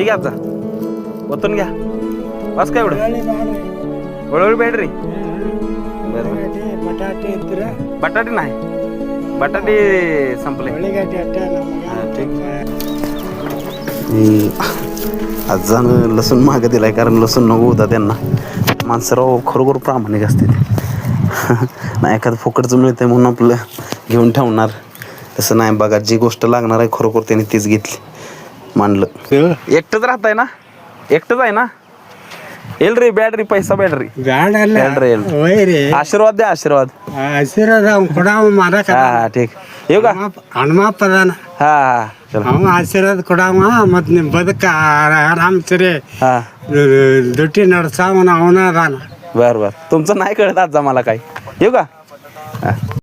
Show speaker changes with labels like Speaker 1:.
Speaker 1: घ्या आता ओतून घ्या बस काय एवढं हळूहळू बॅटरी बटाटे नाही बटाटे संपले आज जाणं लसूण मागं दिलाय कारण लसूण नको होता त्यांना माणसं राव खरोखर प्रामाणिक असते नाही एखादं फुकटचं मिळतंय म्हणून आपलं घेऊन ठेवणार तसं नाही बघा जी गोष्ट लागणार आहे खरोखर त्यांनी तीच घेतली मानलं एकटंच राहत आहे ना एकटंच आहे ना येईल रे बॅटरी पैसा बॅटरी
Speaker 2: रे
Speaker 1: आशीर्वाद द्या आशीर्वाद हा ठीक येऊ का
Speaker 2: ಹನುಮ ಪದಾನ
Speaker 1: हा हा चला
Speaker 2: ಅವ ಆಶೀರ್ವಾದ ಕೊಡವ ಮತ್ ನಿಮ್ ಬದುಕ ಆರಾಮ್ ಸರಿ
Speaker 1: हा
Speaker 2: ದುಡ್ಡಿ ನಡ್ಸಾವನ ಅವನ ಅದಾನ
Speaker 1: बर बर तुमचं नाही कळत आज मला काय येऊ का हा